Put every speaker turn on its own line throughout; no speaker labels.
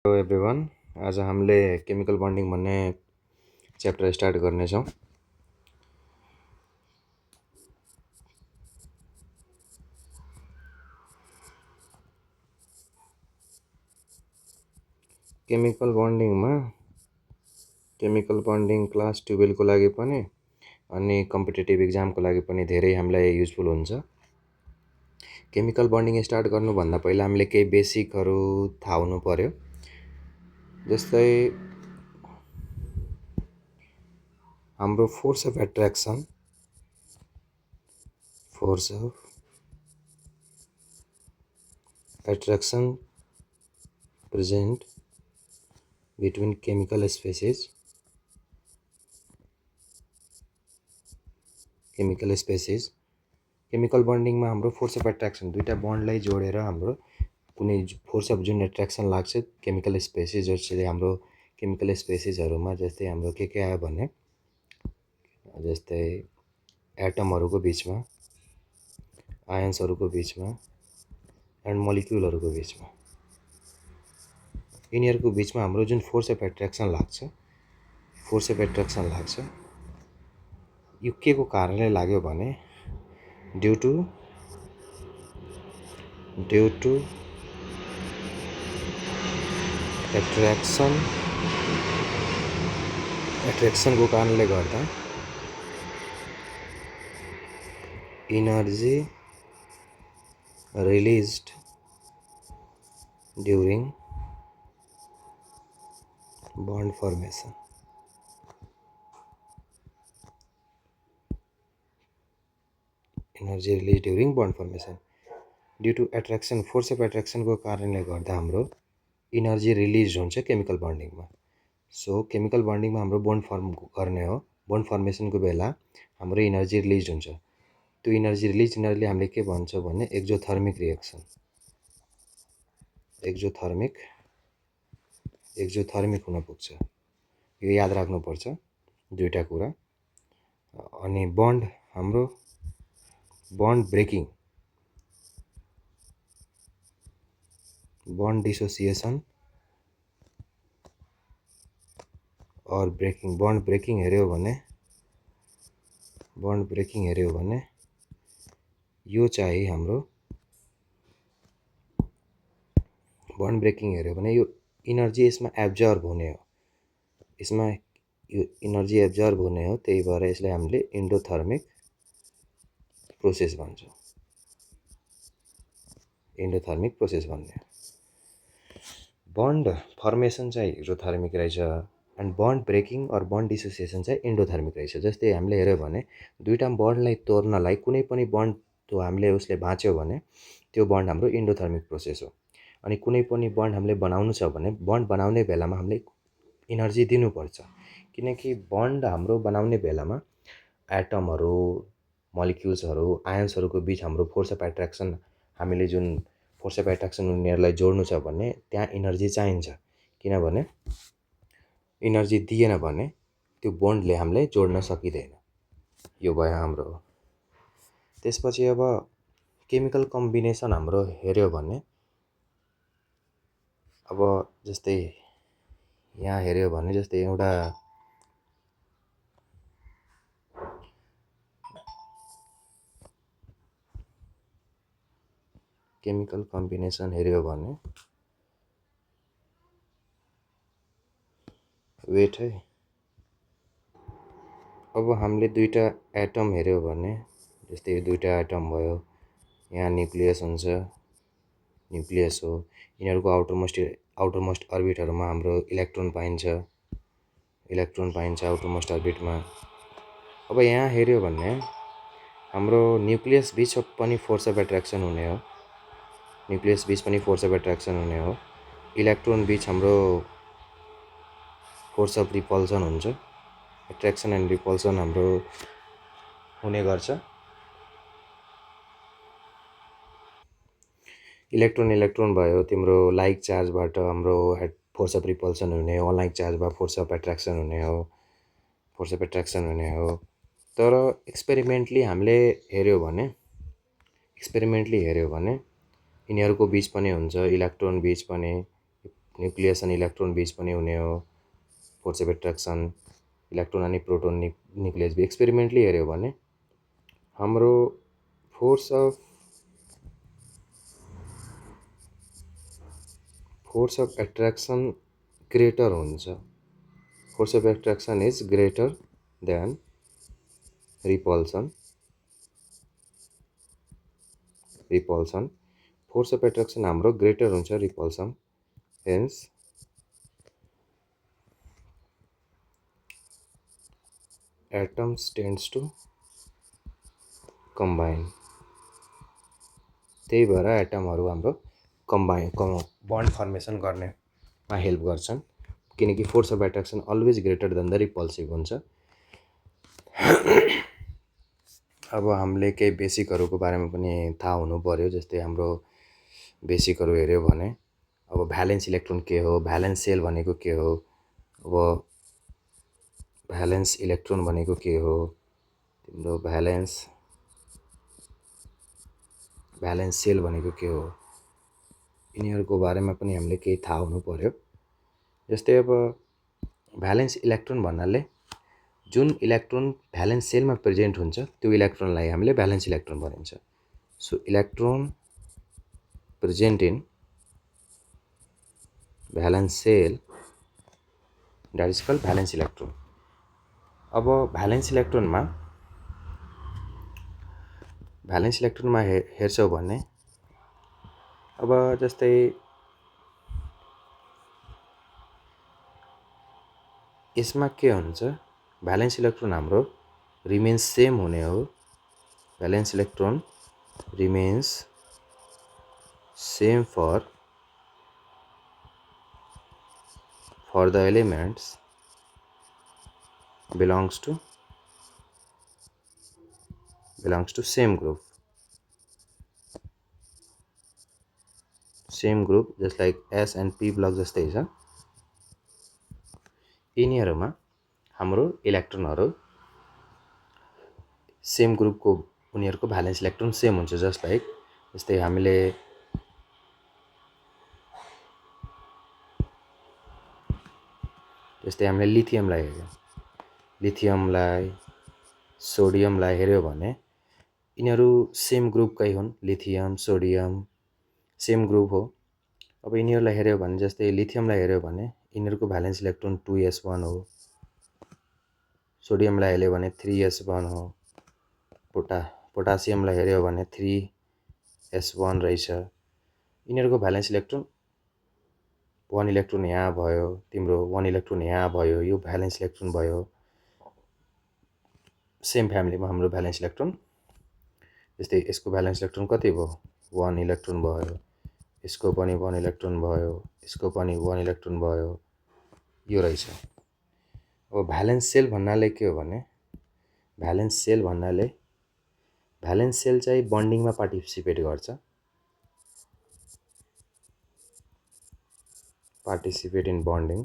Hello everyone. आज हामीले chemical bonding भन्ने च्याप्टर स्टार्ट गर्नेछौँ। केमिकल बन्डिङ क्लास 12 को लागि पनि अनि कम्पिटेटिभ एक्जामको लागि पनि धेरै हामीलाई युजफुल हुन्छ। केमिकल बन्डिङ स्टार्ट गर्नुभन्दा पहिला हामीले केही बेसिकहरू थाहा हुनु पर्यो। जस्तै हाम्रो force of attraction present between chemical species chemical बन्डिङमा हाम्रो फोर्स अफ एट्र्याक्सन दुईटा बन्डलाई जोडेर हाम्रो कुनै फोर्स अफ जुन एट्र्याक्सन लाग्छ केमिकल स्पेसिस, जसले हाम्रो केमिकल स्पेसिसहरूमा जस्तै हाम्रो के आयो भने जस्तै एटमहरूको बिचमा, आयन्सहरूको बिचमा एन्ड मोलिक्युलहरूको बिचमा, यिनीहरूको बिचमा हाम्रो जुन फोर्स अफ एट्र्याक्सन लाग्छ यो के को कारणले लाग्यो भने ड्यु टु एट्र्याक्सनको कारणले गर्दा energy released during bond formation. Due to attraction, force of एट्र्याक्सनको कारणले गर्दा हाम्रो इनर्जी रिलिज हुन्छ केमिकल बन्डिङमा। सो केमिकल बन्डिङमा हाम्रो बन्ड फर्म गर्ने हो। बन्ड फर्मेसनको बेला हाम्रो इनर्जी रिलिज हुन्छ। त्यो इनर्जी रिलिज इनर्जीले हामीले के भन्छ भने एक्जोथर्मिक रिएक्सन, एक्जोथर्मिक हुन पुग्छ। यो याद राख्नुपर्छ दुईटा कुरा। अनि हाम्रो बन्ड ब्रेकिङ, बन्ड डिसोसिएसन और ब्रेकिङ, बन्ड ब्रेकिङ हेऱ्यो भने यो चाहिँ हाम्रो बन्ड ब्रेकिङ हेऱ्यो भने यो इनर्जी यसमा एब्जर्ब हुने हो, त्यही भएर यसलाई हामीले इन्डोथर्मिक प्रोसेस भन्छौँ। बन्ड फर्मेसन चाहिँ एक्जोथर्मिक रहेछ and bond breaking or bond dissociation चाहिँ इन्डोथर्मिक रहेछ। जस्तै हामीले हेऱ्यो भने दुईटा बन्डलाई तोड्नलाई कुनै पनि बन्ड हामीले उसले भाँच्यो भने त्यो बन्ड हाम्रो इन्डोथर्मिक प्रोसेस हो। अनि कुनै पनि बन्ड हामीले बनाउनु छ भने बन्ड बनाउने बेलामा हामीले इनर्जी दिनुपर्छ, किनकि बन्ड हाम्रो बनाउने बेलामा एटमहरू, मोलिक्युल्सहरू, आयन्सहरूको बिच हाम्रो फोर्स अफ एट्र्याक्सन, हामीले जुन फोर्स अफ एट्र्याक्सन उनीहरूलाई जोड्नु छ भने त्यहाँ इनर्जी चाहिन्छ, किनभने इनर्जी दिएन भने त्यो बन्डले हामीले जोड्न सकिँदैन। यो भयो हाम्रो। त्यसपछि अब केमिकल कम्बिनेसन हाम्रो हेऱ्यो भने अब जस्तै यहाँ हेऱ्यो भने जस्तै एउटा केमिकल कम्बिनेसन हेऱ्यो भने वेट है। अब हामीले दुईटा एटम हेऱ्यो भने जस्तै दुईटा एटम भयो, यहाँ न्युक्लियस हुन्छ, न्युक्लियस हो, यिनीहरूको आउटरमोस्ट अर्बिटहरूमा हाम्रो इलेक्ट्रोन पाइन्छ आउटरमोस्ट अर्बिटमा। अब यहाँ हेऱ्यो भने हाम्रो न्युक्लियस बिच पनि फोर्स अफ एट्र्याक्सन हुने हो, इलेक्ट्रोन बिच हाम्रो फोर्स अफ रिपल्सन हुन्छ, एट्र्याक्सन एन्ड रिपल्सन हाम्रो हुने गर्छ। इलेक्ट्रोन भयो, तिम्रो लाइक चार्जबाट हाम्रो फोर्स अफ रिपल्सन हुने हो, अनलाइक चार्जबाट फोर्स अफ एट्र्याक्सन हुने हो। तर एक्सपेरिमेन्टली हेऱ्यो भने यिनीहरूको बिच पनि हुन्छ, इलेक्ट्रोन बिच पनि न्युक्लियस अनि इलेक्ट्रोन बीच पनि हुने हो फोर्स अफ एट्र्याक्सन इलेक्ट्रोन अनि प्रोटोन न्युक्लियस बीच एक्सपेरिमेन्टली हेऱ्यो भने हाम्रो फोर्स अफ एट्र्याक्सन ग्रेटर हुन्छ force of attraction is greater than repulsion force of attraction हाम्रो ग्रेटर हुन्छ repulsion hence atoms tends to combine त्यही भएर एटमहरू हाम्रो बन्ड फर्मेसन गर्नेमा हेल्प गर्छन् किनकि force of attraction always greater than the repulsive हुन्छ अब हामीले केही बेसिकहरूको बारेमा पनि थाहा हुनु पर्यो जस्तै हाम्रो बेसिकहरू हेऱ्यो भने अब भ्यालेन्स इलेक्ट्रोन के हो भ्यालेन्स सेल भनेको के हो अब भ्यालेन्स इलेक्ट्रोन भनेको के हो तिम्रो भ्यालेन्स सेल भनेको के हो यिनीहरूको बारेमा पनि हामीले केही थाहा हुनु पर्यो जस्तै अब भ्यालेन्स इलेक्ट्रोन भन्नाले जुन इलेक्ट्रोन भ्यालेन्स सेलमा प्रेजेन्ट हुन्छ त्यो इलेक्ट्रोनलाई हामीले भ्यालेन्स इलेक्ट्रोन भनिन्छ so electron present in valence shell that is called valence electron अब भ्यालेन्स इलेक्ट्रोनमा हेर्छौँ भने अब जस्तै यसमा के हुन्छ भ्यालेन्स इलेक्ट्रोन हाम्रो रिमेन्स सेम हुने हो valence electron remains same for the elements belongs to same group just like S and P block जस्तै छ यिनीहरूमा हाम्रो इलेक्ट्रोनहरू सेम ग्रुपको उनीहरूको भ्यालेन्स इलेक्ट्रोन सेम हुन्छ जस्तै हामीले लिथियमलाई सोडियमलाई हेऱ्यो भने यिनीहरू सेम ग्रुपकै हुन् लिथियम सोडियम सेम ग्रुप हो अब यिनीहरूलाई हेऱ्यो भने जस्तै लिथियमलाई हेऱ्यो भने यिनीहरूको भ्यालेन्स इलेक्ट्रोन 2s1 हो सोडियमलाई हेऱ्यो भने 3s1 हो पोटासियमलाई हेऱ्यो भने 3s1 रहेछ यिनीहरूको भ्यालेन्स इलेक्ट्रोन 1 इलेक्ट्रोन यहाँ भयो तिम्रो 1 इलेक्ट्रोन यहाँ भयो यो भ्यालेन्स इलेक्ट्रोन भयो सेम फ्यामिलीमा हाम्रो भ्यालेन्स इलेक्ट्रोन जस्तै यसको भ्यालेन्स इलेक्ट्रोन कति भयो 1 इलेक्ट्रोन भयो यसको पनि 1 इलेक्ट्रोन भयो यसको पनि 1 इलेक्ट्रोन भयो यो रहेछ अब भ्यालेन्स सेल भन्नाले के हो भने भ्यालेन्स सेल चाहिँ बन्डिङमा पार्टिसिपेट गर्छ पार्टिसिपेट इन बन्डिङ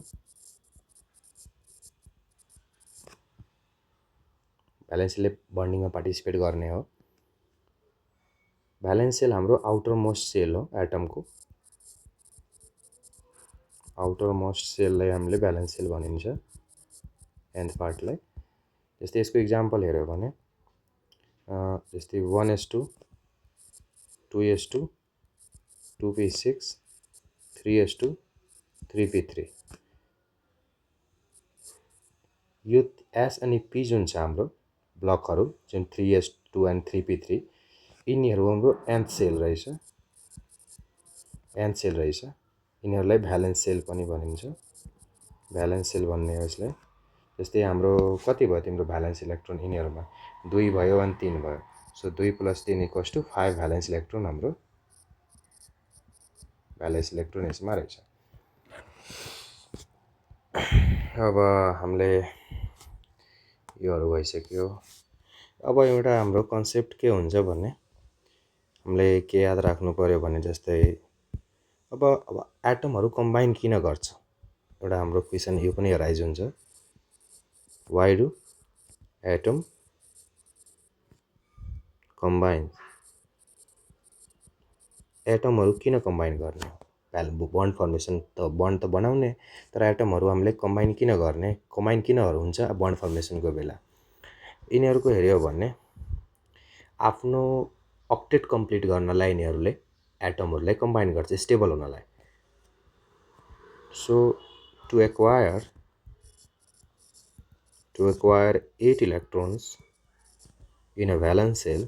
भ्यालेन्स सेलले बन्डिङमा पार्टिसिपेट गर्ने हो भ्यालेन्स सेल हाम्रो आउटर मोस्ट सेल हो एटमको आउटर मोस्ट सेललाई हामीले भ्यालेन्स सेल भनिन्छ nth पार्टलाई जस्तै यसको इक्जाम्पल हेऱ्यो भने जस्तै 1s2 2s2 2p6 3s2 3p3 यो S अनि P जुन छ हाम्रो ब्लकहरू जुन 3s2 and 3p3 यिनीहरू हाम्रो nth सेल रहेछ यिनीहरूलाई भ्यालेन्स सेल पनि भनिन्छ भ्यालेन्स सेल भन्ने हो यसलाई जस्तै हाम्रो कति भयो तिम्रो भ्यालेन्स इलेक्ट्रोन यिनीहरूमा 2 भयो अनि 3 भयो सो 2 + 3 = 5 भ्यालेन्स इलेक्ट्रोन हाम्रो भ्यालेन्स इलेक्ट्रोन यसमा रहेछ अब हामीले योहरू भइसक्यो अब एउटा हाम्रो कन्सेप्ट के हुन्छ भने हामीले के याद राख्नु पर्यो भने जस्तै अब एटमहरू कम्बाइन किन गर्छ एउटा हाम्रो क्वेसन यो पनि राइज हुन्छ वाइ डु एटम कम्बाइन एटमहरू किन कम्बाइन गर्ने बन्ड फर्मेसन त बन्ड त बनाउने, तर एटमहरू हामीले कम्बाइन किन गर्ने, कम्बाइन किनहरू हुन्छ बन्ड फर्मेसनको बेला, यिनीहरूको हेऱ्यो भने आफ्नो अक्टेट कम्प्लिट गर्नलाई यिनीहरूले एटमहरूलाई कम्बाइन गर्छ स्टेबल हुनलाई। So to acquire 8 electrons in a valence cell,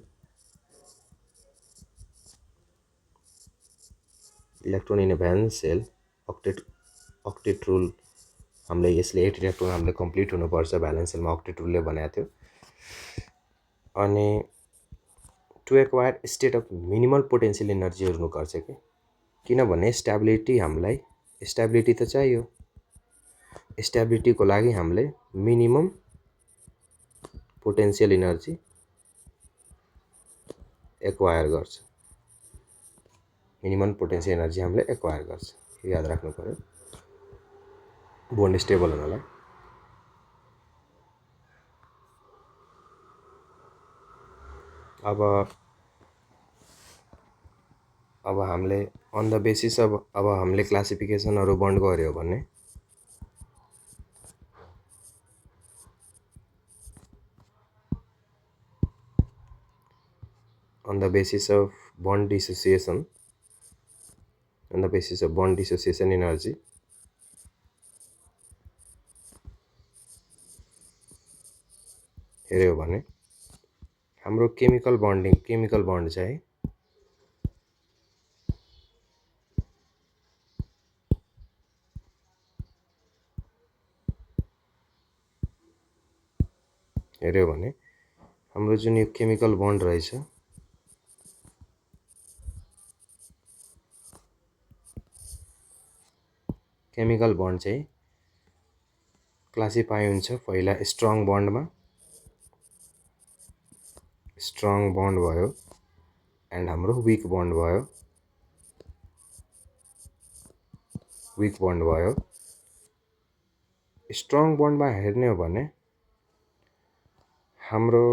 electron in a valence shell, octet rule हामीले यसले 8 इलेक्ट्रोन हामीले कम्प्लिट हुनुपर्छ भ्यालेन्स सेलमा, अक्टेट रुलले बनाएको थियो। अनि to acquire state of minimal potential energy हुनुपर्छ कि, किनभने स्टेबिलिटी त चाहियो, स्टेबिलिटीको लागि हामीले मिनिमम पोटेन्सियल इनर्जी एक्वायर गर्छ, मिनिमम पोटेन्सियल एनर्जी हामीले एक्वायर गर्छ, यो याद राख्नु पर्यो बोन्ड स्टेबल हुनलाई। अब हामीले अन द बेसिस अब हामीले क्लासिफिकेसनहरू बन्डको हेऱ्यो भने on the basis of bond dissociation energy, हेऱ्यो भने हाम्रो केमिकल बन्ड चाहिँ हेऱ्यो भने हाम्रो जुन यो केमिकल बन्ड रहेछ, केमिकल बन्ड चाहिँ क्लासिफाई हुन्छ पहिला स्ट्रङ बन्ड भयो एन्ड हाम्रो विक बन्ड भयो। स्ट्रङ बन्डमा हेर्ने हो भने हाम्रो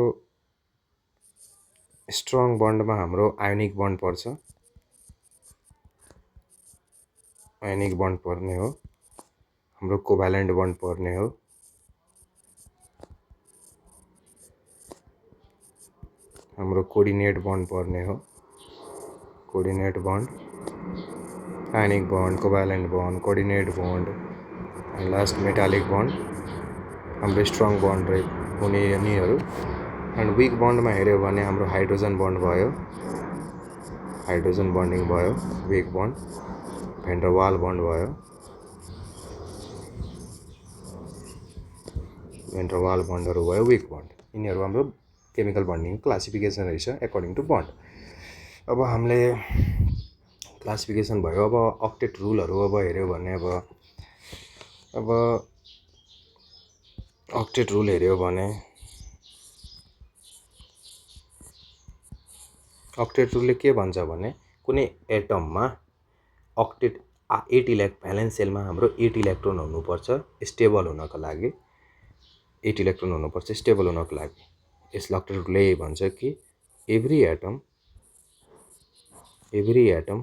स्ट्रङ बन्डमा हाम्रो आयोनिक बन्ड पर्छ, आयोनिक बन्ड पर्ने हो, हाम्रो कोभ्यालेन्ट बन्ड पर्ने हो, हाम्रो कोर्डिनेट बन्ड पर्ने हो, coordinate bond, ionic bond, covalent bond, coordinate bond and last metallic bond हाम्रो स्ट्रङ बन्ड हुने यिनीहरू। एन्ड विक बन्डमा हेऱ्यो भने हाम्रो हाइड्रोजन बन्ड भयो, हाइड्रोजन बन्डिङ भयो विक बन्ड, भेन्डरवाल बन्ड भयो, भेन्डरवाल बन्डहरू भयो विक बन्ड, यिनीहरू हाम्रो केमिकल बन्डिङ क्लासिफिकेसन रहेछ एकर्डिङ टु बन्ड। अब हामीले क्लासिफिकेसन भयो, अब अक्टेट रुलहरू अब हेऱ्यो भने अब अक्टेट रुल हेऱ्यो भने अक्टेट रुलले के भन्छ भने कुनै एटममा अक्टेट 8 भ्यालेन्स सेलमा हाम्रो 8 इलेक्ट्रोन हुनुपर्छ स्टेबल हुनको लागि, 8 इलेक्ट्रोन हुनुपर्छ स्टेबल हुनको लागि। यसले अक्टेट रुलले भन्छ कि every atom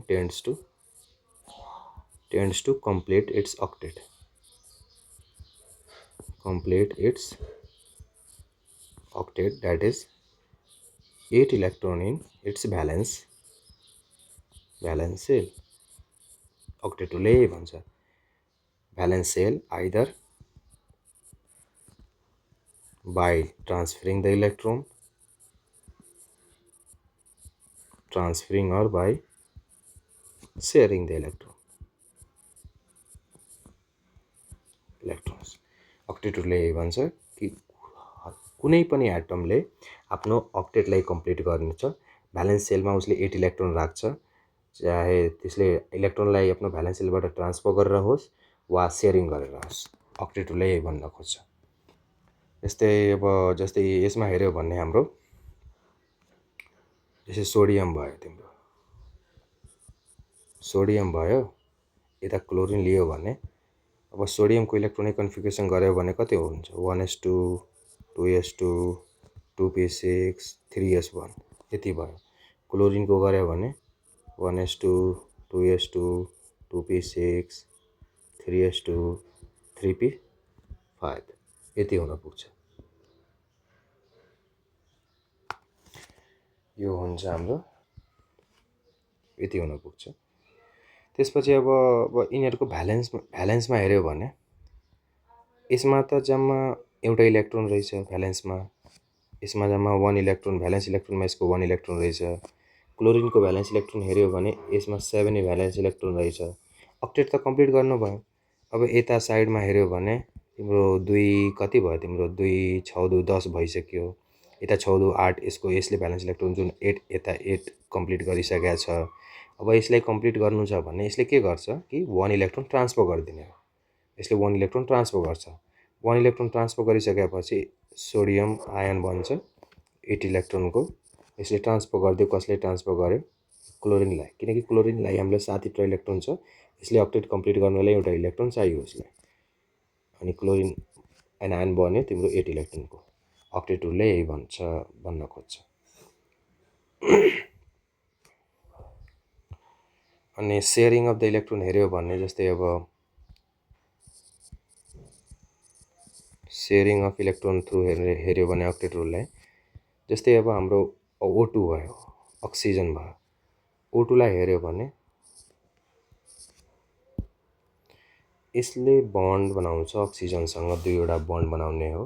tends to complete its octet, that is 8 electron in its valence cell। octet रुलले भन्छ valence cell either by transferring the electron or by sharing the electrons। Octet रुलले भन्छ कि कुनै पनि एटमले आफ्नो अक्टेटलाई कम्प्लिट गर्नेछ, भ्यालेन्स सेलमा उसले 8 इलेक्ट्रोन राख्छ, चाहे त्यसले इलेक्ट्रोनलाई आफ्नो भ्यालेन्स सेलबाट ट्रान्सफर गरेर होस् वा सेयरिङ गरेर होस्, अक्टेट रुलले भन्न खोज्छ। जस्तै यसमा हेऱ्यो भने हाम्रो जस्तै सोडियम भयो, यता क्लोरिन लियो भने अब सोडियमको इलेक्ट्रोनिक कन्फिगरेसन गऱ्यो भने कति हुन्छ 1s2 2s2 2p6 3s1 यति भयो। क्लोरिनको गऱ्यो भने 1s2 2s2 2p6 3s2 3p5 यति हुन पुग्छ। यो हुन्छ हाम्रो यति हुन पुग्छ। त्यसपछि अब यिनीहरूको भ्यालेन्समा हेऱ्यो भने यसमा त जम्मा एउटा इलेक्ट्रोन रहेछ भ्यालेन्समा, यसमा जम्मा 1 इलेक्ट्रोन, भ्यालेन्स इलेक्ट्रोनमा यसको 1 इलेक्ट्रोन रहेछ। क्लोरिनको भ्यालेन्स इलेक्ट्रोन हेऱ्यो भने यसमा 7 भ्यालेन्स इलेक्ट्रोन रहेछ। अक्टेट त कम्प्लिट गर्नुभयो। अब यता साइडमा हेऱ्यो भने तिम्रो 2 कति भयो, तिम्रो 2 6 2 10 भइसक्यो। यता 6 2 8 यसले भ्यालेन्स इलेक्ट्रोन जुन 8 यता 8 कम्प्लिट गरिसकेको छ। अब यसलाई कम्प्लिट गर्नु छ भने यसले के गर्छ कि 1 इलेक्ट्रोन ट्रान्सफर गरिदिने हो। यसले 1 इलेक्ट्रोन ट्रान्सफर गर्छ। 1 इलेक्ट्रोन ट्रान्सफर गरिसकेपछि सोडियम आयन बन्छ 8 इलेक्ट्रोनको। यसले ट्रान्सफर गरिदियो, कसले ट्रान्सफर गर्यो, क्लोरिनलाई, किनकि क्लोरिनलाई हामीलाई 7 इलेक्ट्रोन छ। यसले अक्टेट कम्प्लिट गर्नलाई एउटा इलेक्ट्रोन चाहियो उसलाई, अनि क्लोरिन आयन बन्यो तिम्रो 8 इलेक्ट्रोनको। अक्टेट रुलले यही भन्न खोज्छ। अनि सेयरिङ अफ द इलेक्ट्रोन हेऱ्यो भने जस्तै अब सेयरिङ अफ इलेक्ट्रोन थ्रु हेऱ्यो भने अक्टेट रुललाई, जस्तै अब हाम्रो O2 भयो, अक्सिजन भयो। O2लाई हेऱ्यो भने यसले बन्ड बनाउँछ अक्सिजनसँग, 2वटा बन्ड बनाउने हो।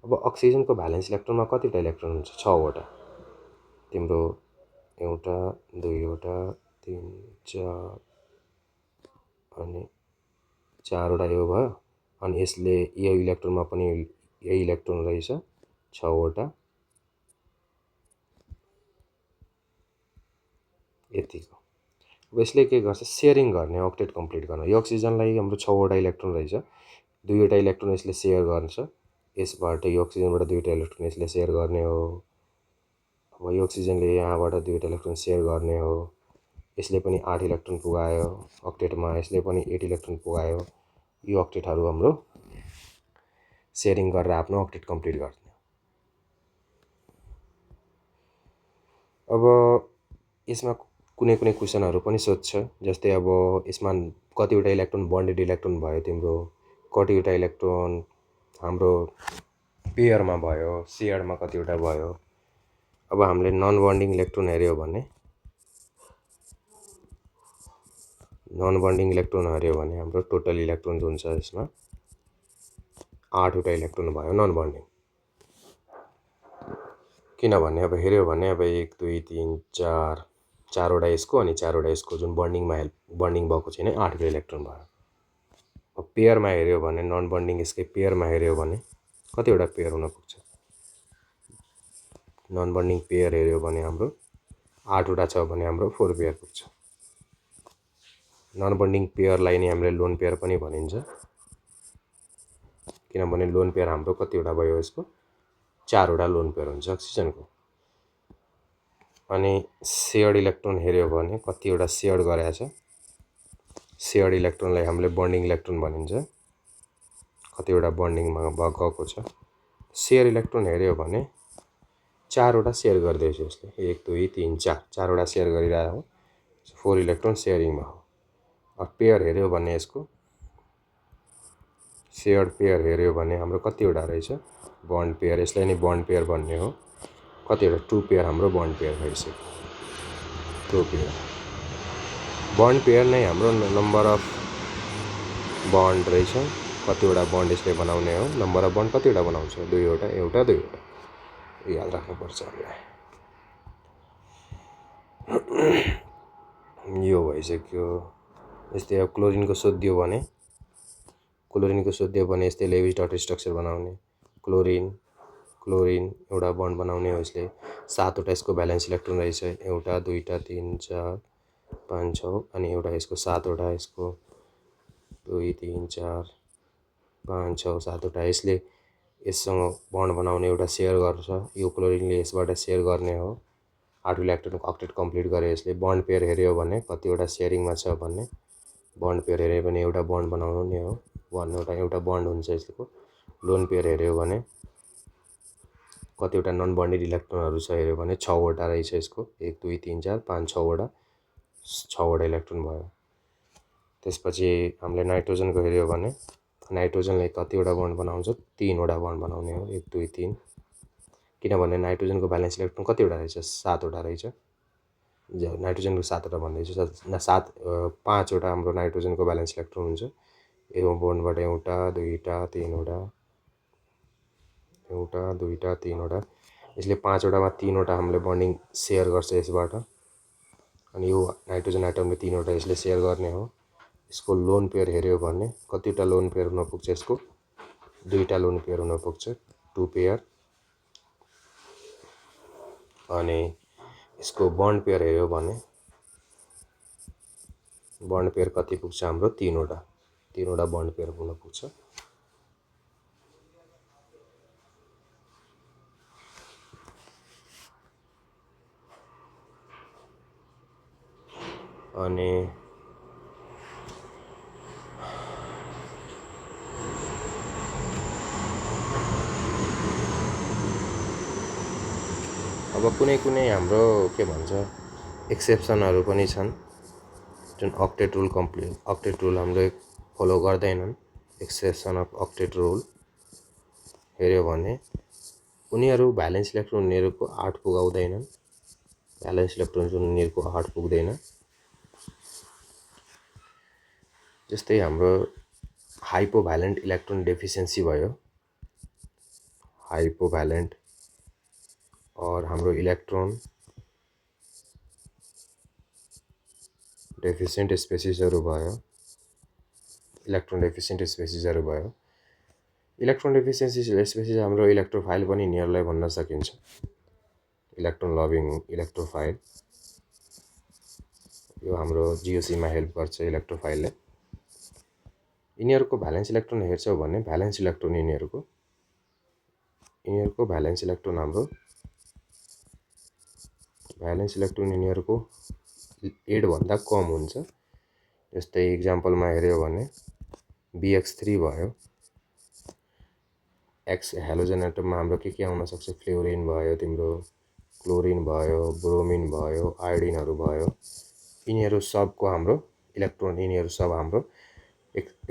अब अक्सिजनको भ्यालेन्स इलेक्ट्रोनमा कतिवटा इलेक्ट्रोन हुन्छ, 6वटा। तिम्रो 1 2 3 4 अनि 4वटा यो भयो। अनि यसले यो इलेक्ट्रोनमा पनि यही इलेक्ट्रोन रहेछ 6वटा, यतिको। अब यसले के गर्छ, सेयरिङ गर्ने, अक्टेट कम्प्लिट गर्न। यो अक्सिजनलाई हाम्रो 6वटा इलेक्ट्रोन रहेछ, 2वटा इलेक्ट्रोन यसले सेयर गर्छ। यसबाट यो अक्सिजनबाट 2वटा इलेक्ट्रोन यसले सेयर गर्ने हो। अब यो अक्सिजनले यहाँबाट 2वटा इलेक्ट्रोन सेयर गर्ने हो। यसले पनि 8 इलेक्ट्रोन पुगायो अक्टेटमा, यसले पनि 8 इलेक्ट्रोन पुगायो। यो अक्टेटहरू हाम्रो सेयरिङ गरेर आफ्नो अक्टेट कम्प्लिट गर्ने। अब यसमा कुनै क्वेसनहरू पनि सोध्छ, जस्तै अब यसमा कतिवटा इलेक्ट्रोन बन्डेड इलेक्ट्रोन भयो तिम्रो, कतिवटा इलेक्ट्रोन हाम्रो पेयरमा भयो, सेयरमा कतिवटा भयो। अब हामीले नन बन्डिङ इलेक्ट्रोन हेऱ्यो भने हाम्रो टोटल इलेक्ट्रोन हुन्छ यसमा 8वटा इलेक्ट्रोन भयो नन बन्डिङ। किनभने अब हेऱ्यो भने अब 1 2 3 4 4वटा यसको अनि 4वटा यसको जुन बन्डिङ भएको छैन, 8वटा इलेक्ट्रोन भयो। अब पेयरमा हेऱ्यो भने नन बन्डिङ यसकै पेयरमा हेऱ्यो भने कतिवटा पेयर हुन पुग्छ, नन बन्डिङ पेयर हेऱ्यो भने हाम्रो 8वटा छ भने हाम्रो 4 पेयर पुग्छ। नन बन्डिङ पेयरलाई नै हामीले लोन पेयर पनि भनिन्छ, किनभने लोन पेयर हाम्रो कतिवटा भयो, यसको 4वटा लोन पेयर हुन्छ अक्सिजनको। अनि सेयर्ड इलेक्ट्रोन हेऱ्यो भने कतिवटा सेयर्ड गरेको छ, सेयर्ड इलेक्ट्रोनलाई हामीले बन्डिङ इलेक्ट्रोन भनिन्छ, कतिवटा बन्डिङमा गएको छ। सेयर इलेक्ट्रोन हेऱ्यो भने 4वटा सेयर गरिदिएछ यसले, 1 2 3 4 4वटा सेयर गरिरहेको हो, 4 इलेक्ट्रोन सेयरिङमा हो। अब पेयर हेऱ्यो भने यसको सेयर्ड पेयर हेऱ्यो भने हाम्रो कतिवटा रहेछ, बन्ड पेयर, यसलाई नै बन्ड पेयर भन्ने हो। कतिवटा 2 पेयर हाम्रो बन्ड पेयर भइसक्यो, 2 पेयर। बन्ड पेयर नै हाम्रो नम्बर अफ बन्ड रहेछ, कतिवटा बन्ड यसले बनाउने हो। नम्बर अफ बन्ड कतिवटा बनाउँछ, 2वटा, एउटा 2वटा, याद राख्नुपर्छ हामीलाई। यो भइसक्यो। यस्तै अब क्लोरिनको सोध्यो भने यस्तै लेविस डट स्ट्रक्चर बनाउने। क्लोरिन एउटा बन्ड बनाउने हो यसले, 7वटा यसको भ्यालेन्स इलेक्ट्रोन रहेछ, 1 2 3 4 5 6 अनि एउटा यसको 7वटा, यसको 2 3 4 5 6 7वटा। यसले यससँग बन्ड बनाउने एउटा सेयर गर्छ, यो क्लोरिनले यसबाट सेयर गर्ने हो। 8 इलेक्ट्रोनको अक्टेट कम्प्लिट गरे यसले। बन्ड पेयर हेऱ्यो भने कतिवटा सेयरिङमा छ भन्ने, बन्ड पेयर हेऱ्यो भने एउटा बन्ड बनाउने हो, एउटा बन्ड हुन्छ यसको। लोन पेयर हेऱ्यो भने कतिवटा नन बन्डेड इलेक्ट्रोनहरू छ हेऱ्यो भने 6वटा रहेछ यसको, 1 2 3 4 5 6वटा इलेक्ट्रोन भयो। त्यसपछि हामीले नाइट्रोजनको हेऱ्यो भने नाइट्रोजनले कतिवटा बन्ड बनाउँछ 3वटा बन्ड बनाउने हो 1 2 3 किनभने नाइट्रोजनको भ्यालेन्स इलेक्ट्रोन कतिवटा रहेछ 7वटा रहेछ नाइट्रोजनको 7वटा भन्दैछु 5वटा हाम्रो नाइट्रोजनको भ्यालेन्स इलेक्ट्रोन हुन्छ यो बन्डबाट एउटा दुईटा तिनवटा यसले 5वटामा 3वटा हामीले बन्डिङ सेयर गर्छ यसबाट अनि यो नाइट्रोजन एटमले 3वटा यसले सेयर गर्ने हो यसको लोन पेयर हेऱ्यो भने कतिवटा लोन पेयर हुन पुग्छ यसको 2टा लोन पेयर हुन पुग्छ 2 पेयर अनि यसको बन्ड पेयर हेऱ्यो भने बन्ड पेयर कति पुग्छ हाम्रो 3वटा बन्ड पेयर हुन पुग्छ अनि अब कुनै कुनै हाम्रो के भन्छ एक्सेप्सनहरु पनि छन् जुन अक्टेट रुल हामीले फलो गर्दैनन् एक्सेप्सन अफ अक्टेट रुल हेऱ्यो भने उनीहरु भ्यालेन्स इलेक्ट्रोन उनीहरुको 8 पुगाउँदैनन् भ्यालेन्स इलेक्ट्रोन जुन उनीहरुको 8 पुग्दैन जस्तै हाम्रो हाइपोभ्यालेन्ट इलेक्ट्रोन डेफिसिएन्सी भयो हाइपोभ्यालेन्ट और हाम्रो इलेक्ट्रोन डेफिसिएन्ट स्पेसिसहरु भयो इलेक्ट्रोन डेफिसिएन्ट स्पेसिसहरु भयो इलेक्ट्रोन डेफिसिएन्सी स्पेसिस हाम्रो इलेक्ट्रोफाइल पनि यिनीहरुलाई भन्न सकिन्छ इलेक्ट्रोन लभिङ इलेक्ट्रोफाइल यो हाम्रो जीओसी मा हेल्प गर्छ इलेक्ट्रोफाइलले यिनीहरुको भ्यालेन्स इलेक्ट्रोन हेर्छौ भने भ्यालेन्स इलेक्ट्रोन यिनीहरुको भ्यालेन्स इलेक्ट्रोन हाम्रो भ्यालेन्स इलेक्ट्रोन यिनीहरुको 8 भन्दा कम हुन्छ जस्तै एक्जाम्पलमा हेर्यो भने BX3 भयो X हेलोजन एटममा हाम्रो के आउन सक्छ फ्लोरिन भयो तिम्रो क्लोरिन भयो ब्रोमिन भयो आयोडिनहरु भयो यिनीहरु सबको हाम्रो इलेक्ट्रोन यिनीहरु सब हाम्रो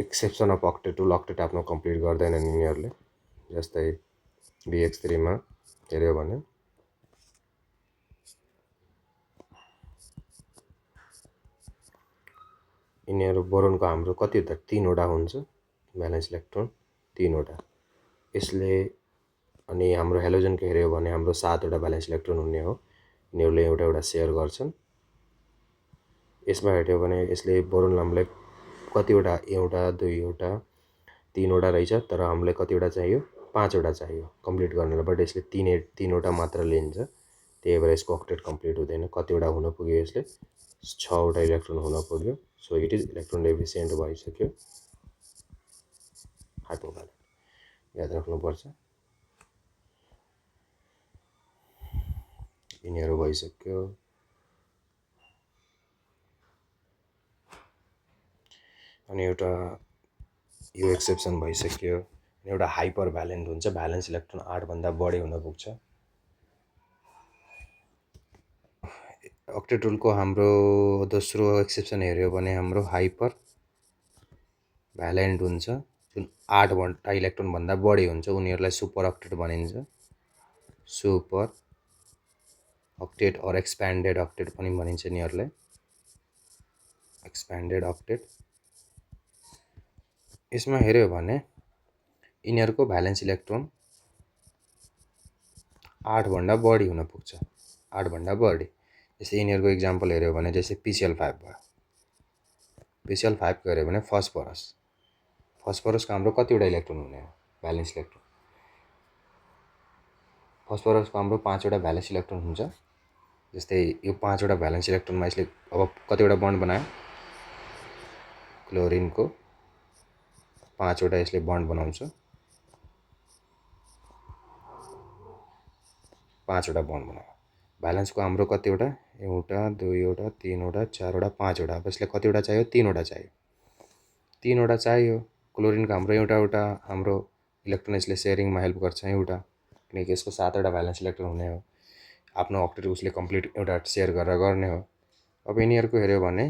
exception of octet rule octet आफ्नो कम्प्लिट गर्दैनन् यिनीहरुले जस्तै BX3 मा हेर्यो भने यिनीहरु बोरोनको हाम्रो कति त 3वटा हुन्छ भ्यालेन्स इलेक्ट्रोन 3वटा यसले अनि हाम्रो हेलोजनको हेर्यो भने हाम्रो 7वटा भ्यालेन्स इलेक्ट्रोन हुने हो यिनीहरुले एउटा शेयर गर्छन् यसमा हेर्यो भने यसले बोरोन हामीलाई कतिवटा एउटा दुईवटा 3वटा रहेछ तर हामीलाई कतिवटा चाहियो 5वटा चाहियो कम्प्लिट गर्नलाई बट यसले 3वटा मात्र लिन्छ त्यही भएर यसको अक्टेट कम्प्लिट हुँदैन कतिवटा हुन पुग्यो यसले 6वटा इलेक्ट्रोन हुन पुग्यो सो इट इज इलेक्ट्रोन डेफिसिएन्ट भइसक्यो हाइपोभ्यालेन्ट याद राख्नुपर्छ यिनीहरु भइसक्यो अनि एउटा यो एक्सेप्सन भइसक्यो एउटा हाइपर भ्यालेन्ट हुन्छ भ्यालेन्स इलेक्ट्रोन 8 भन्दा बढी हुन पुग्छ अक्टेट रुलको हाम्रो दोस्रो एक्सेप्सन हेर्यो भने हाम्रो हाइपर भ्यालेन्ट हुन्छ जुन 8 भन्दा इलेक्ट्रोन भन्दा बढी हुन्छ उनीहरुलाई सुपर अक्टेट भनिन्छ सुपर अक्टेट और एक्सप्यान्डेड अक्टेट पनि भनिन्छ यिनीहरुलाई एक्सप्यान्डेड अक्टेट यसमा हेर्यो भने यिनीहरुको भ्यालेन्स इलेक्ट्रोन 8 भन्दा बढी हुन पुग्छ 8 भन्दा बढी जस्तै यिनीहरुको एक्जाम्पल हेर्यो भने जस्तै PCl5 भयो PCl5 को हेर्यो भने फस्फोरसको हाम्रो कतिवटा इलेक्ट्रोन हुने हो भ्यालेन्स इलेक्ट्रोन फस्फोरसको हाम्रो 5वटा भ्यालेन्स इलेक्ट्रोन हुन्छ जस्तै यो 5वटा भ्यालेन्स इलेक्ट्रोनमा यसले अब कतिवटा बन्ड बनायो क्लोरिनको 5वटा यसले बन्ड बनाउँछ 5वटा बन्ड बनायो भ्यालेन्सको हाम्रो कतिवटा एउटा दुईवटा तीनवटा चारवटा पाँचवटा अब यसले कतिवटा चाहियो 3वटा चाहियो 3वटा चाहियो क्लोरिनको हाम्रो एउटा हाम्रो इलेक्ट्रोन यसले शेयरिङमा हेल्प गर्छ एउटा किनकि यसको 7वटा भ्यालेन्स इलेक्ट्रोन हुने हो आफ्नो अक्टेट उसले कम्प्लिट एउटा शेयर गरेर गर्ने हो अब यिनीहरुको हेर्यो भने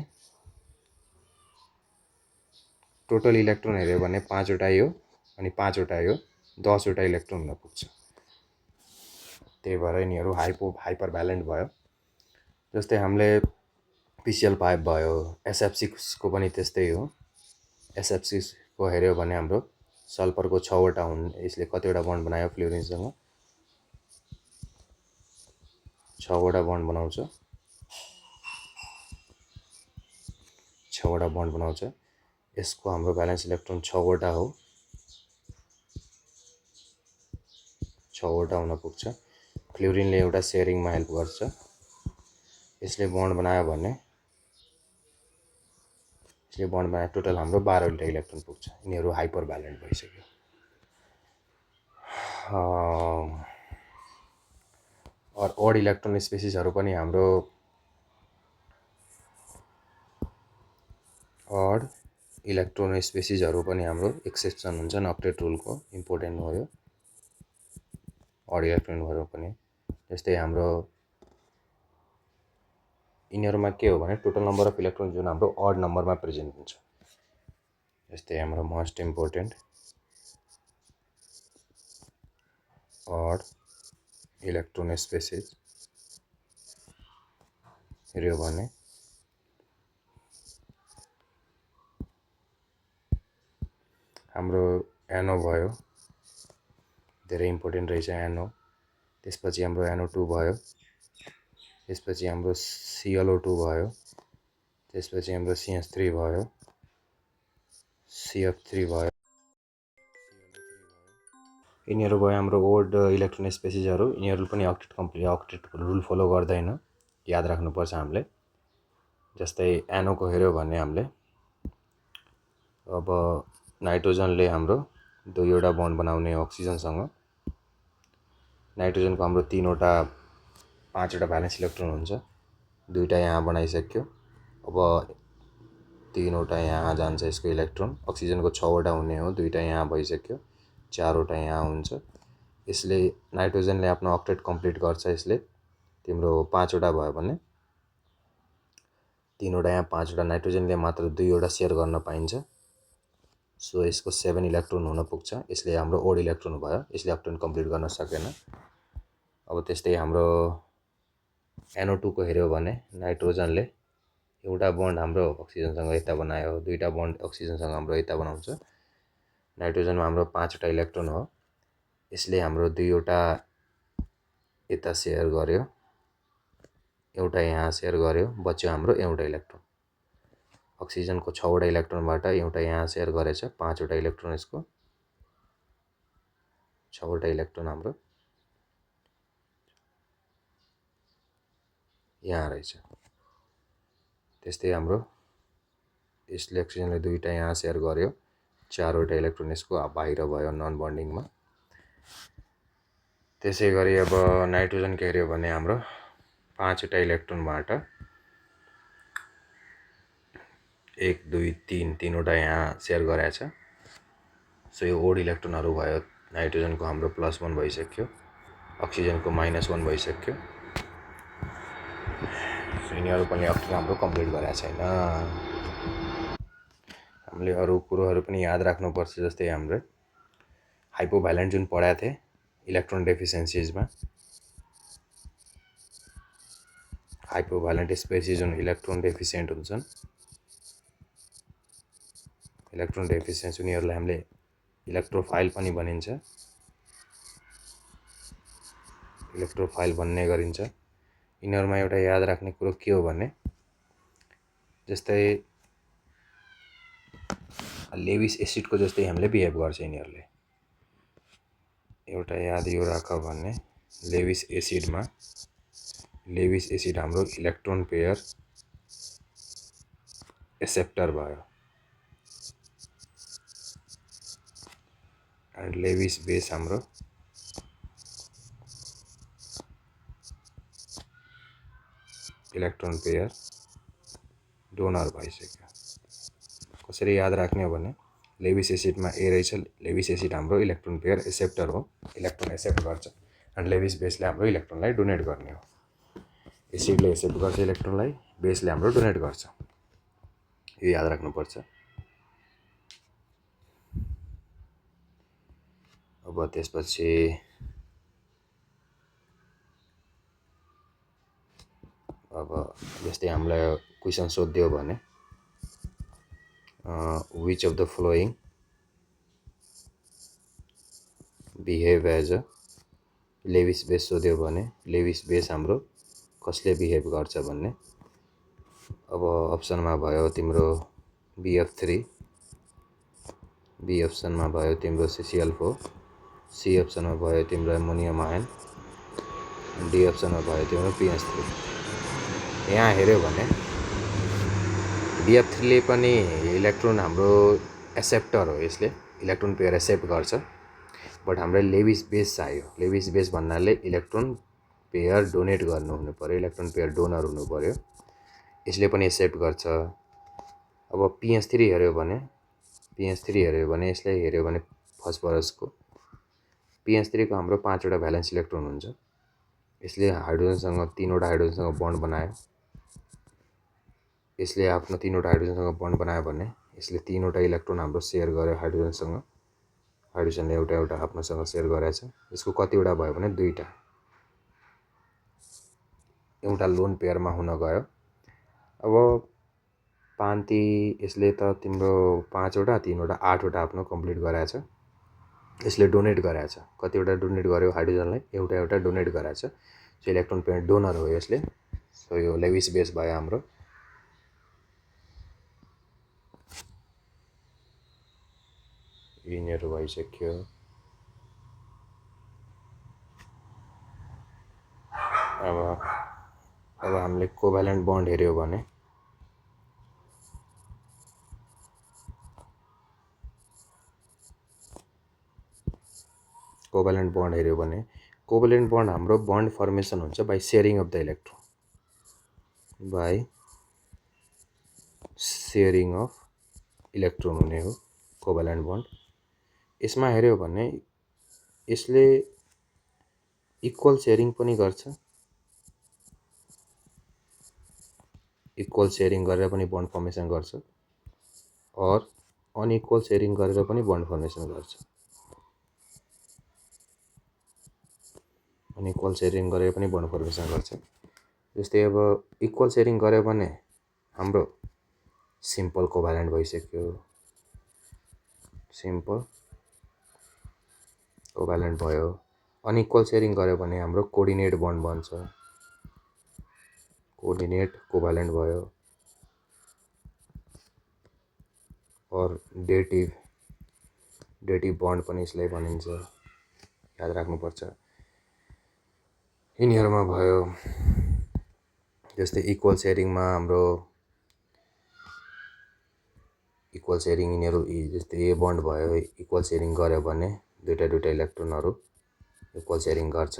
टोटल इलेक्ट्रोन हेऱ्यो भने 5 वटा यो अनि 5 वटा यो 10 वटा इलेक्ट्रोन हुन पुग्छ। त्यही भएर यिनीहरू हाइपर भ्यालेन्ट भयो। जस्तै हामीले पिसिएल 5 भयो, SF6 को पनि त्यस्तै हो। SF6 को हेऱ्यो भने हाम्रो सल्फरको 6 वटा हुन्। यसले कतिवटा बन्ड बनायो फ्लोरिनसँग 6 वटा बन्ड बनाउँछ। 6 वटा बन्ड बनाउँछ। यसको हाम्रो भ्यालेन्स इलेक्ट्रोन 6 वटा हो। 6 वटा हुन पुग्छ। फ्लोरिनले एउटा सेयरिङमा हेल्प गर्छ। यसले बन्ड बनायो भने टोटल हाम्रो 12 वटा इलेक्ट्रोन पुग्छ। यिनीहरू हाइपर भ्यालेन्ट भइसक्यो। और ओड इलेक्ट्रोन स्पेसिसहरू पनि हाम्रो ओड इलेक्ट्रोन स्पेसिसहरू पनि हाम्रो एक्सेप्सन हुन्छन् अक्टेट रुलको। इम्पोर्टेन्ट हो यो ओड इलेक्ट्रोनहरू पनि। जस्तै हाम्रो यिनीहरूमा के हो भने टोटल नम्बर अफ इलेक्ट्रोन जुन हाम्रो ओड नम्बरमा प्रेजेन्ट हुन्छ। जस्तै हाम्रो मोस्ट इम्पोर्टेन्ट ओड इलेक्ट्रोन स्पेसिस हेऱ्यो भने हाम्रो एनो भयो, धेरै इम्पोर्टेन्ट रहेछ एनो। त्यसपछि हाम्रो NO2 भयो, त्यसपछि हाम्रो ClO2 भयो, त्यसपछि हाम्रो CH3 भयो, CF3 भयो। यिनीहरू भयो हाम्रो ओड इलेक्ट्रोन स्पेसिसहरू। यिनीहरू पनि अक्टेट रुल फलो गर्दैन, याद राख्नुपर्छ हामीले। जस्तै एनोको हेऱ्यो भने हामीले अब नाइट्रोजनले हाम्रो 2 वटा बन्ड बनाउने अक्सिजनसँग। नाइट्रोजनको हाम्रो 3 वटा 5 वटा भ्यालेन्स इलेक्ट्रोन हुन्छ। 2टा यहाँ बनाइसक्यो। अब 3 वटा यहाँ जान्छ यसको इलेक्ट्रोन। अक्सिजनको 6 वटा हुने हो, 2टा यहाँ भइसक्यो, 4 वटा यहाँ हुन्छ। यसले नाइट्रोजनले आफ्नो अक्टेट कम्प्लिट गर्छ। यसले तिम्रो 5 वटा भयो भने 3 वटा यहाँ 5 वटा नाइट्रोजनले मात्र 2 वटा सेयर गर्न पाइन्छ। सो यसको 7 इलेक्ट्रोन हुन पुग्छ। यसले हाम्रो ओड इलेक्ट्रोन भयो। यसले अक्टेट कम्प्लिट गर्न सकेन। अब त्यस्तै हाम्रो NO2 को हेऱ्यो भने नाइट्रोजनले एउटा बन्ड हाम्रो अक्सिजनसँग यता बनायो, 2टा बन्ड अक्सिजनसँग हाम्रो यता बनाउँछ। नाइट्रोजनमा हाम्रो 5 वटा इलेक्ट्रोन हो। यसले हाम्रो 2 वटा यता सेयर गर्यो, एउटा यहाँ सेयर गर्यो, बच्यो हाम्रो एउटा इलेक्ट्रोन। अक्सिजनको 6 वटा इलेक्ट्रोनबाट एउटा यहाँ सेयर गरेछ, 5 वटा इलेक्ट्रोन यसको, 6 वटा इलेक्ट्रोन हाम्रो यहाँ रहेछ। त्यस्तै हाम्रो यसले अक्सिजनले 2टा यहाँ सेयर गर्यो, 4 वटा इलेक्ट्रोन यसको बाहिर भयो नन बन्डिङमा। त्यसै गरी अब नाइट्रोजनको हेऱ्यो भने हाम्रो 5 वटा इलेक्ट्रोनबाट 1 2 3 वटा यहाँ सेयर गरेछ। सो यो ओड इलेक्ट्रोनहरू भयो। नाइट्रोजनको हाम्रो +1 भइसक्यो, अक्सिजनको -1 भइसक्यो। सो यिनीहरू पनि अक्टेट हाम्रो कम्प्लिट गरेको छैन। हामीले अरू कुरोहरू पनि याद राख्नुपर्छ। जस्तै हाम्रो हाइपोभ्यालेन्ट जुन पढाएको थिएँ इलेक्ट्रोन डेफिसिएन्सिजमा, हाइपोभ्यालेन्ट स्पेसिस जुन इलेक्ट्रोन डेफिसिएन्ट हुन्छन्, इलेक्ट्रोन डेफिसिएन्स उनीहरूलाई हामीले इलेक्ट्रोफाइल पनि भनिन्छ, इलेक्ट्रोफाइल भन्ने गरिन्छ। यिनीहरूमा एउटा याद राख्ने कुरो के हो भने जस्तै लेविस एसिडको जस्तै हामीले बिहेभ गर्छ यिनीहरूले। एउटा याद यो राख भने लेविस एसिड हाम्रो इलेक्ट्रोन पेयर एक्सेप्टर भयो एन्ड लेविस बेस हाम्रो इलेक्ट्रोन पेयर डोनर भइसक्यो। कसरी याद राख्ने हो भने लेविस एसिडमा ए रहेछ, लेविस एसिड हाम्रो इलेक्ट्रोन पेयर एक्सेप्टर हो, इलेक्ट्रोन एक्सेप्ट गर्छ। एन्ड लेविस बेसले हाम्रो इलेक्ट्रोनलाई डोनेट गर्ने हो। एसिडले एक्सेप्ट गर्छ इलेक्ट्रोनलाई, बेसले हाम्रो डोनेट गर्छ। यो याद राख्नुपर्छ। त्यसपछि अब जस्तै हामीलाई क्वेसन सोधिदियो भने which of the following behave as a Lewis base सोध्यो भने लेविस बेस हाम्रो कसले बिहेभ गर्छ भन्ने। अब अप्सनमा भयो तिम्रो BF3, बी अप्सनमा भयो तिम्रो CCl4, सी अप्सनमा भयो तिम्रो एमोनियम आयन, डी अप्सनमा भयो तिम्रो PH3। यहाँ हेऱ्यो भने BF3 ले पनि इलेक्ट्रोन हाम्रो एक्सेप्टर हो, यसले इलेक्ट्रोन पेयर एक्सेप्ट गर्छ। बट हाम्रो लेविस बेस चाहियो। लेविस बेस भन्नाले इलेक्ट्रोन पेयर डोनेट गर्नु हुनु पर्यो, इलेक्ट्रोन पेयर डोनर हुनु पर्यो, यसले पनि एक्सेप्ट गर्छ। अब PH3 हेऱ्यो भने यसले हेऱ्यो भने फस्फरसको PH3 को हाम्रो 5 वटा भ्यालेन्स इलेक्ट्रोन हुन्छ। यसले हाइड्रोजनसँग 3 वटा हाइड्रोजनसँग बन्ड बनायो। यसले आफ्नो 3 वटा हाइड्रोजनसँग बन्ड बनायो भने यसले 3 वटा इलेक्ट्रोन हाम्रो सेयर गर्यो हाइड्रोजनसँग। हाइड्रोजनले एउटा एउटा आफ्नोसँग सेयर गरेछ। यसको कतिवटा भयो भने 2टा, एउटा लोन पेयरमा हुन गयो। अब पान्ती यसले त तिम्रो 5 वटा 3 वटा 8 वटा आफ्नो कम्प्लिट गराएछ। यसले डोनेट गराएछ। कतिवटा डोनेट गर्यो हाइड्रोजनलाई, एउटा एउटा डोनेट गराएछ। सो इलेक्ट्रोन पेयर डोनर हो यसले। सो यो लेविस बेस भयो हाम्रो। यिनीहरू भइसक्यो। अब हामीले कोभ्यालेन्ट बन्ड हेऱ्यो भने कोभ्यालेन्ट बन्ड हाम्रो बन्ड फर्मेसन हुन्छ by sharing of the electron, by sharing of electron हुने हो कोभ्यालेन्ट बन्ड। यसमा हेऱ्यो भने यसले इक्वल सेयरिङ पनि गर्छ, इक्वल सेयरिङ गरेर पनि बन्ड फर्मेसन गर्छ, और अनइक्वल सेयरिङ गरेर पनि बन्ड फर्मेसन गर्छ। अनइक्वल सेयरिङ गरेर पनि बन्ड फर्मेसन गर्छ। जस्तै अब इक्वल सेयरिङ गर्यो भने हाम्रो सिम्पल कोभ्यालेन्ट भइसक्यो, सिम्पल कोभ्यालेन्ट भयो। अनइक्वल सेयरिङ गर्यो भने हाम्रो कोर्डिनेट बन्ड बन्छ, कोर्डिनेट कोभ्यालेन्ट भयो। और डेटिभ बन्ड पनि यसलाई भनिन्छ, याद राख्नुपर्छ। यिनीहरूमा भयो जस्तै इक्वल सेयरिङमा हाम्रो इक्वल सेयरिङ यिनीहरू जस्तै ए बन्ड भयो, इक्वल सेयरिङ गर्यो भने दुईटा इलेक्ट्रोनहरू इक्वल सेयरिङ गर्छ।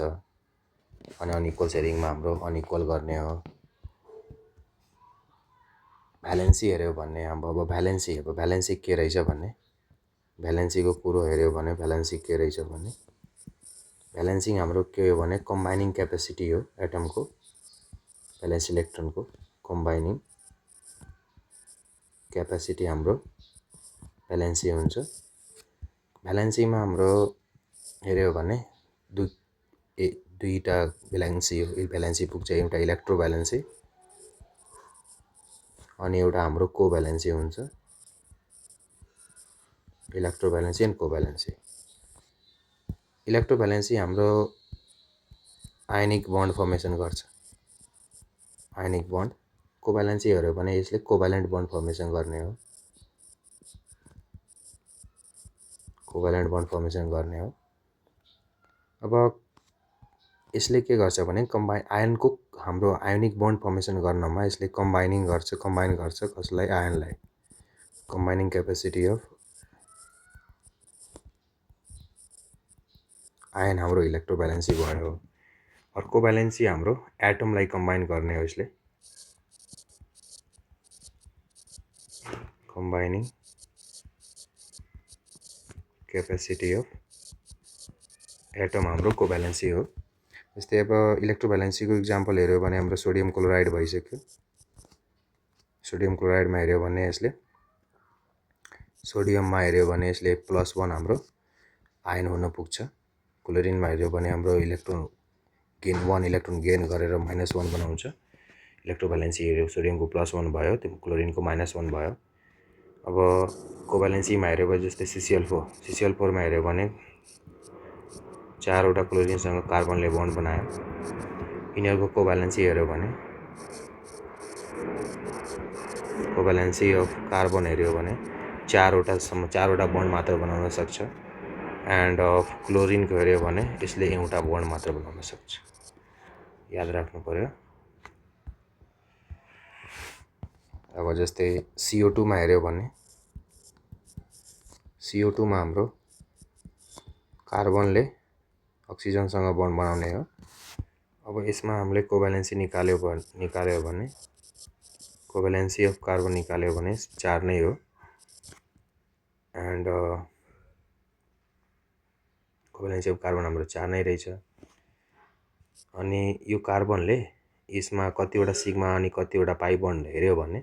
अनि अनइक्वल सेयरिङमा हाम्रो अनइक्वल गर्ने हो। भ्यालेन्सी हेऱ्यो भने अब भ्यालेन्सी के रहेछ भने भ्यालेन्सीको कुरो हेऱ्यो भने भ्यालेन्सी के रहेछ भने भ्यालेन्सी हाम्रो के हो भने कम्बाइनिङ क्यापेसिटी हो एटमको, भ्यालेन्स इलेक्ट्रोनको कम्बाइनिङ क्यापेसिटी हाम्रो भ्यालेन्सी हुन्छ। भ्यालेन्सीमा हाम्रो हेऱ्यो भने दुईटा भ्यालेन्सी पुग्छ, एउटा इलेक्ट्रो भ्यालेन्सी अनि एउटा हाम्रो कोभ्यालेन्सी हुन्छ। Electrovalency and covalency. Electrovalency हाम्रो आयनिक बन्ड फर्मेसन गर्छ, आयनिक बन्ड। कोभ्यालेन्सी हेऱ्यो भने यसले कोभ्यालेन्ट बन्ड फर्मेसन गर्ने हो, कोभ्यालेन्ट बन्ड फर्मेसन गर्ने हो। अब यसले के गर्छ भने आयनको हाम्रो आयोनिक बन्ड फर्मेसन गर्नमा यसले कम्बाइन गर्छ कसलाई, आयनलाई। कम्बाइनिङ क्यापेसिटी अफ आयन हाम्रो इलेक्ट्रो भ्यालेन्सी भयो। अर्को भ्यालेन्सी हाम्रो एटमलाई कम्बाइन गर्ने हो, यसले कम्बाइनिङ क्यापेसिटी अफ एटम हाम्रो कोभ्यालेन्सी हो। जस्तै अब इलेक्ट्रो भ्यालेन्सीको इक्जाम्पल हेऱ्यो भने हाम्रो सोडियम क्लोराइड भइसक्यो। सोडियम क्लोराइडमा हेऱ्यो भने यसले सोडियममा हेऱ्यो भने यसले +1 हाम्रो आयन हुन पुग्छ। क्लोरिनमा हेऱ्यो भने हाम्रो इलेक्ट्रोन गेन 1 इलेक्ट्रोन गेन गरेर -1 बनाउँछ। इलेक्ट्रोभ्यालेन्सी हेऱ्यो सोडियमको +1 भयो, त्यो क्लोरिनको -1 भयो। अब कोभ्यालेन्सीमा हेऱ्यो भने जस्तै CCl4 मा हेऱ्यो भने 4वटा क्लोरिनसँग कार्बनले बन्ड बनायो। यिनीहरूको कोभ्यालेन्सी हेऱ्यो भने कोभ्यालेन्सी अफ कार्बन हेऱ्यो भने 4वटा बन्ड मात्र बनाउन सक्छ। एन्ड अफ क्लोरिनको हेऱ्यो भने यसले एउटा बन्ड मात्र बनाउन सक्छ। याद राख्नु पर्यो। अब जस्तै CO2 मा हेऱ्यो भने CO2 मा हाम्रो कार्बनले अक्सिजनसँग बन्ड बनाउने हो। अब यसमा हामीले कोभ्यालेन्सी निकाल्यो भने कोभ्यालेन्सी अफ कार्बन निकाल्यो भने 4 नै हो। एन्ड कोभ्यालेन्सी अफ कार्बन हाम्रो 4 नै रहेछ। अनि यो कार्बनले यसमा कतिवटा सिग्मा अनि कतिवटा पाई बन्ड हेऱ्यो भने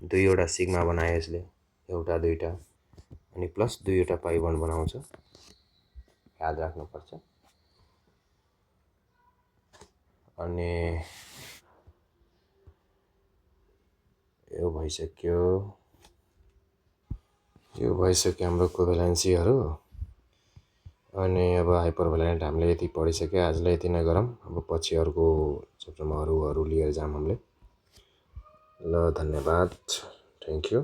2वटा सिग्मा बनायो यसले, एउटा 2टा अनि प्लस 2वटा पाई बन्ड बनाउँछ। याद राख्नुपर्छ। अनि यो भइसक्यो हाम्रो कोभ्यालेन्सीहरू। अनि अब हाइपरभ्यालेन्ट हामीले यति पढिसक्यो। आजलाई यति नै गरौँ। अब पछि अर्को च्याप्टरमा अरू लिएर जाऊँ हामीले। ल धन्यवाद। Thank you.